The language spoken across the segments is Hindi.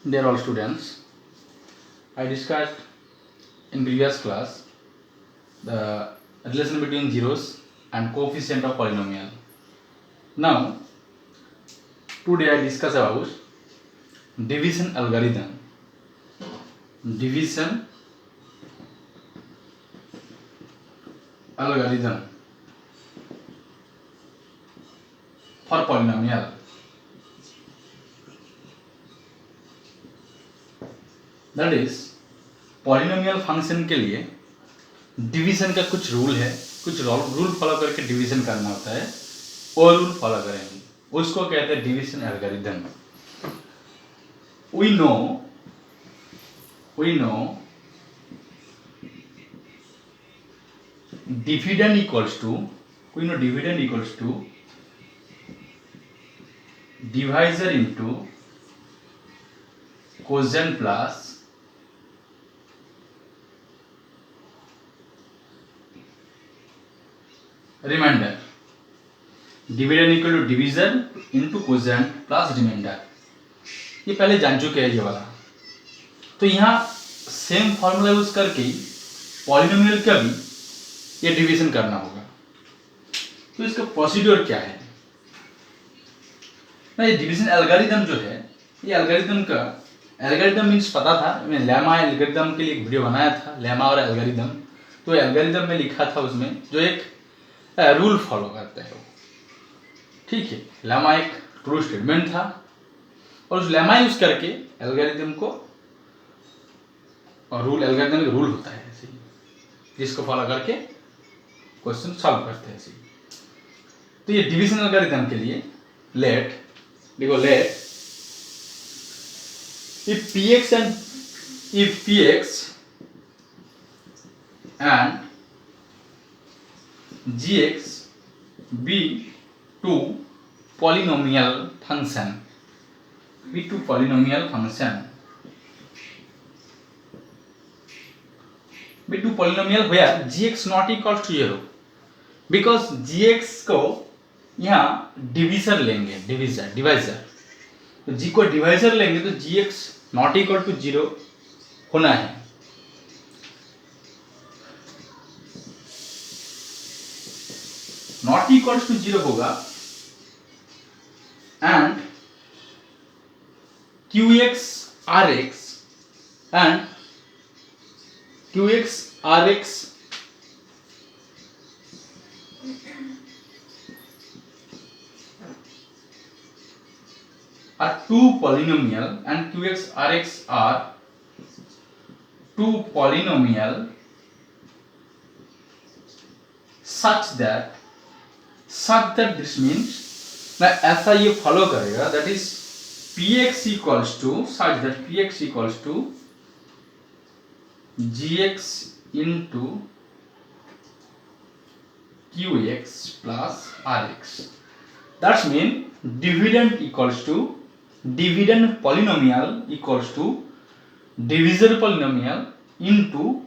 Dear all students, I discussed in previous class the relation between zeros and coefficient of polynomial. Now, today I discuss about division algorithm. Division algorithm for polynomial. That is, polynomial function के लिए डिवीजन का कुछ रूल है, कुछ रूल फॉलो करके डिवीजन करना होता है, वो रूल फॉलो करेंगे, उसको कहते हैं division algorithm. we know dividend equals to divisor into quotient plus remainder. Dividend equal to division into quotient plus remainder. ये पहले जान चुके हैं ये वाला. तो यहाँ सेम फॉर्मूला यूज करके पॉलिनोमियल का भी ये डिवीजन करना होगा. तो इसका प्रोसीड्यूर क्या है ना, ये डिवीजन एल्गोरिथम जो है, ये एल्गोरिथम का एल्गोरिथम मीन्स पता था, मैं लेमा एल्गोरिथम के लिए एक वीडियो बनाया था, लेमा और एल्गोरिथम. तो एल्गोरिथम में लिखा था उसमें जो एक रूल फॉलो करते हैं. ठीक है, लेमा एक ट्रू स्टेटमेंट था और उस लेमा यूज करके एल्गोरिथम को, और रूल एल्गोरिथम एक रूल होता है ऐसे ही, जिसको फॉलो करके क्वेश्चन सॉल्व करते हैं ऐसे ही. तो ये डिवीजन एल्गोरिथम के लिए late if px and gx be two polynomial function where gx not equal to 0, because gx को यहाँ डिविजर लेंगे, डिवाइजर. तो g को डिवाइजर लेंगे तो gx नॉट इक्वल टू 0 होना है. नॉट इक्वल टू 0 होगा and qx rx are two polynomial and qx rx are two polynomial such that this means मैं ऐसा ये फॉलो करेगा, that is px equals to such that px equals to gx into qx plus rx. That's mean dividend polynomial equals to divisor polynomial into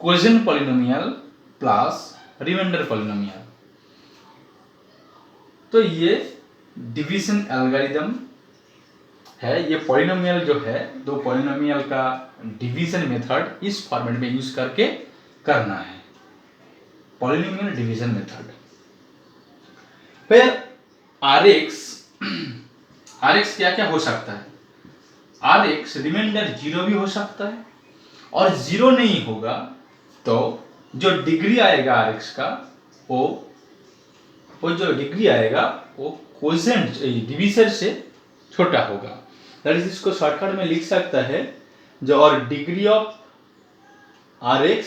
quotient polynomial plus remainder polynomial. तो ये डिवीजन एल्गोरिथम है. ये पॉलिनोमियल जो है, दो पॉलिनोमियल का डिवीजन मेथड इस फॉर्मेट में यूज करके करना है, पॉलिनोमियल डिवीजन मेथड. फिर rx क्या क्या हो सकता है? rx रिमाइंडर 0 भी हो सकता है, और 0 नहीं होगा तो जो डिग्री आएगा rx का, वो जो डिग्री आएगा वो क्वोशिएंट डिवीजर से छोटा होगा. दैट इज, इसको शॉर्टकट में लिख सकता है जो, और degree of rx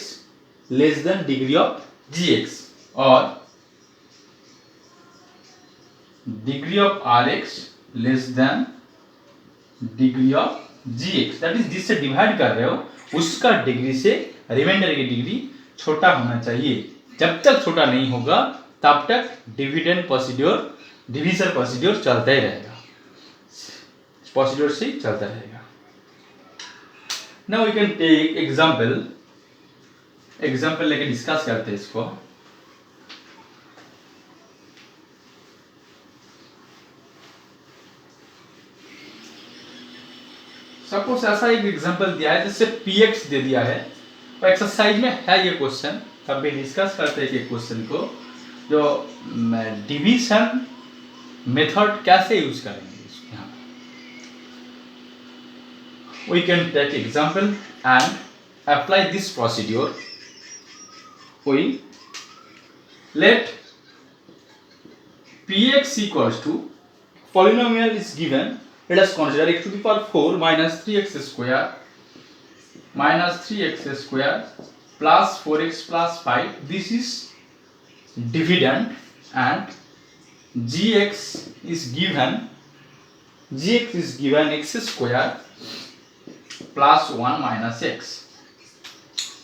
less than degree of gx, और degree of rx less than degree of gx. That is, जिससे डिवाइड कर रहे हो उसका डिग्री से रिमाइंडर की डिग्री छोटा होना चाहिए. जब तक छोटा नहीं होगा तब तक डिविजर प्रोसीड्योर चलता ही रहेगा, प्रोसीड्योर से चलता रहेगा. Now we can take example लेके डिस्कस करते हैं इसको. सपोज ऐसा एक एग्जांपल दिया है जैसे px दे दिया है और एक्सरसाइज में है ये क्वेश्चन, तब भी डिस्कस करते हैं कि क्वेश्चन को जो डिवीजन मेथड कैसे यूज करेंगे यहाँ। We can take example and apply this procedure. We let px equals to polynomial is given. Let us consider x to the power 4 minus 3x square plus 4x plus 5. This is dividend and gx is given x square plus 1 minus x.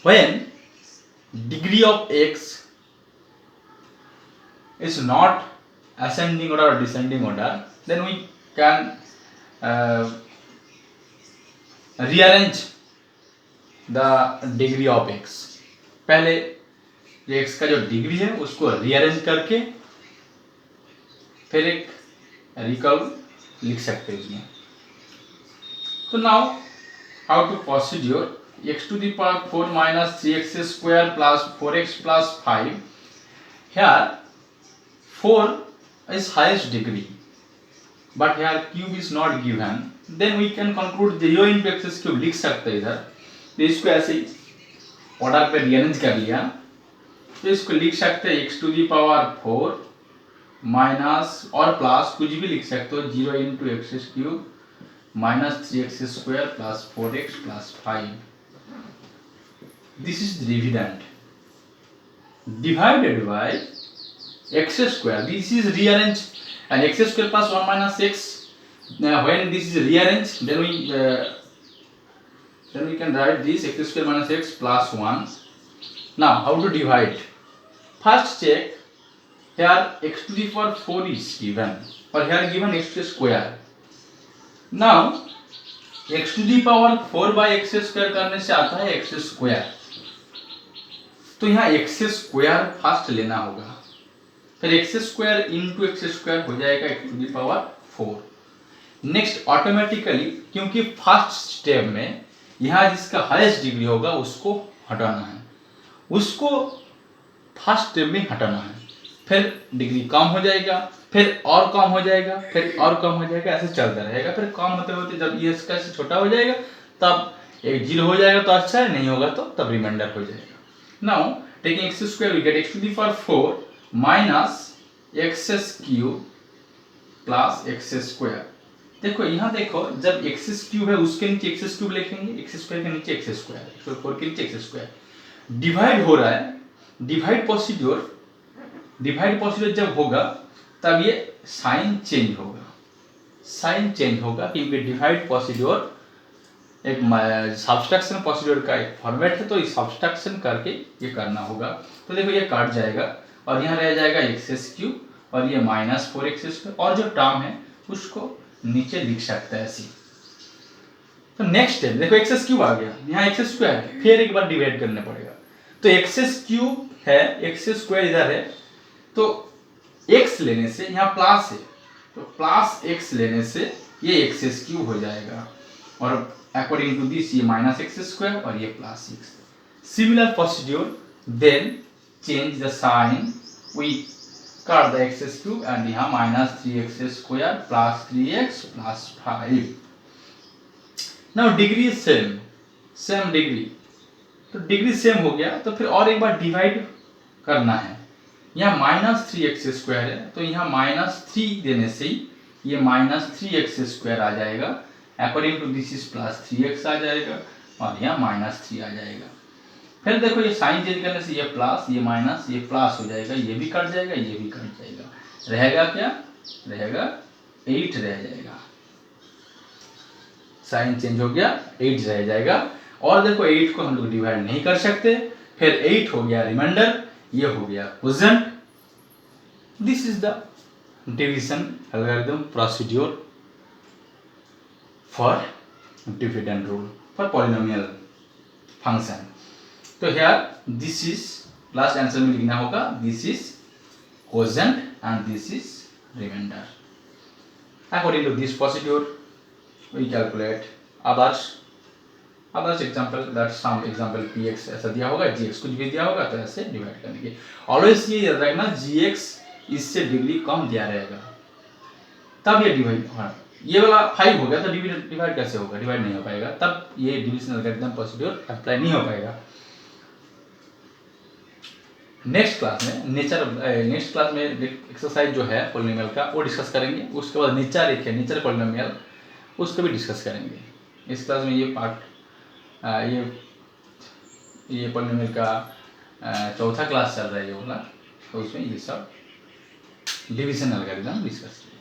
When degree of x is not ascending order or descending order, then we can rearrange the degree of x. पहले जो x का जो डिग्री है उसको रीअरेंज करके फिर एक रिकर्व लिख सकते हैं उसमें। तो now how to procedure x to the power 4 minus 3x square plus 4x plus 5. Here 4 is highest degree, but here cube is not given. Then we can conclude 0 into x cube लिख सकते हैं इधर। तो इसको ऐसे ही ऑर्डर पे रीअरेंज कर लिया, तो इसको लिख सकते हैं x to the power 4 minus और प्लस कुछ भी लिख सकते हो 0 into x cube minus 3x square plus 4x plus 5. This is dividend divided by x square. This is rearranged and x square plus 1 minus x. When this is rearranged, then we can write this x square minus x plus 1. Now how to divide? First check here x to the power 4 is given or here given x square. Now x to the power 4 by x square करने से आता है x square, तो यहाँ x square फर्स्ट लेना होगा, फिर x square into x square हो जाएगा x to the power 4. Next automatically क्योंकि फर्स्ट स्टेप में यहाँ जिसका हाईएस्ट डिग्री होगा उसको हटाना है, उसको फर्स्ट स्टेप में हटाना है, फिर डिग्री कम हो जाएगा, फिर और कम हो जाएगा, फिर और कम हो जाएगा, ऐसे चलता रहेगा। फिर कम होते होते जब ये इसका से छोटा हो जाएगा तब एक 0 हो जाएगा तो अच्छा है, नहीं होगा तो तब रिमाइंडर हो जाएगा। Now taking x square we get x to the power 4 minus x cube plus x square. देखो यहाँ देखो जब एक्स क्यूब है उसके नीचे एक्स क्यूब लिखेंगे, एक्स स्क्वायर के नीचे एक्स स्क्वायर, 4 के नीचे एक्स स्क्वायर। डिवाइड हो रहा है, डिवाइड प्रोसीड्योर जब होगा तब ये साइन चेंज होगा, क्योंकि डिवाइड प्रोसीड्योर एक सब्सट्रैक्शन प्रोसीड्योर का एक फॉर्मेट है, तो इस सब्सट्रैक्शन करके ये करना होगा। तो देखो ये काट जाएगा और यहाँ रह जाएगा एक्स क्यूब और ये माइनस 4x स्क्वायर, और जो टर्म है उसको नीचे लिख सकता है ऐसे। तो नेक्स्ट स्टेप देखो एक्स क्यूब आ गया, यहाँ एक्स स्क्वायर है, फिर एक बार डिवाइड करना पड़ेगा। तो एक्स क्यूब है, एक्स स्क्वायर इधर है, तो x लेने से यहाँ प्लस है, तो प्लस x लेने से ये एक्स क्यूब हो जाएगा, और अकॉर्डिंग टू दिस ये माइनस एक्स स्क्वायर और ये plus x. Similar procedure, then change the sign, we cut the x cube and यहाँ minus 3x square plus 3x plus 5. Now degree is same degree, तो डिग्री सेम हो गया, तो फिर और एक बार डिवाइड करना है। यहाँ माइनस 3x स्क्वायर है, तो यहाँ माइनस 3 देने से ही ये माइनस 3x स्क्वायर आ जाएगा, according to this is plus 3x आ जाएगा और यहाँ माइनस 3 आ जाएगा। फिर देखो ये साइन चेंज करने से ये प्लस, ये माइनस, ये प्लस हो जाएगा, ये भी कट जाएगा, ये भी कट जाएगा, रहेगा क्या, रहेगा 8 रह जाएगा। साइन चेंज हो गया, 8 रह जाएगा। और देखो 8 को हम लोग डिवाइड नहीं कर सकते, फिर 8 हो गया रिमाइंडर, ये हो गया quotient. This is the division algorithm procedure for dividend rule for polynomial function. तो here this is last answer में लिखना होगा, this is quotient and this is remainder. According to this procedure we calculate others others example that some example P X ऐसा दिया होगा, जी एक्स कुछ भी दिया होगा तो ऐसे डिवाइड करेंगे। ऑलवेज ये याद रखना जी एक्स इससे डिग्री कम दिया रहेगा तब ये डिवाइड, हाँ ये वाला 5 हो गया तो डिवाइड कैसे होगा, डिवाइड नहीं हो पाएगा, तब ये डिविजन एल्गोरिथम प्रोसीड्यूर अप्लाई नहीं हो पाएगा। नेक्स्ट क्लास में एक्सरसाइज जो है पॉलिनोमियल का वो डिस्कस करेंगे। उसके बाद नेचर पॉलिनोमियल उसको भी डिस्कस करेंगे। इस क्लास में ये पार्ट ये पॉलिनोमियल का चौथा क्लास चल रहा है ये वाला, तो उसमें ये सब डिवीजन एल्गोरिथम डिस्कस करेंगे।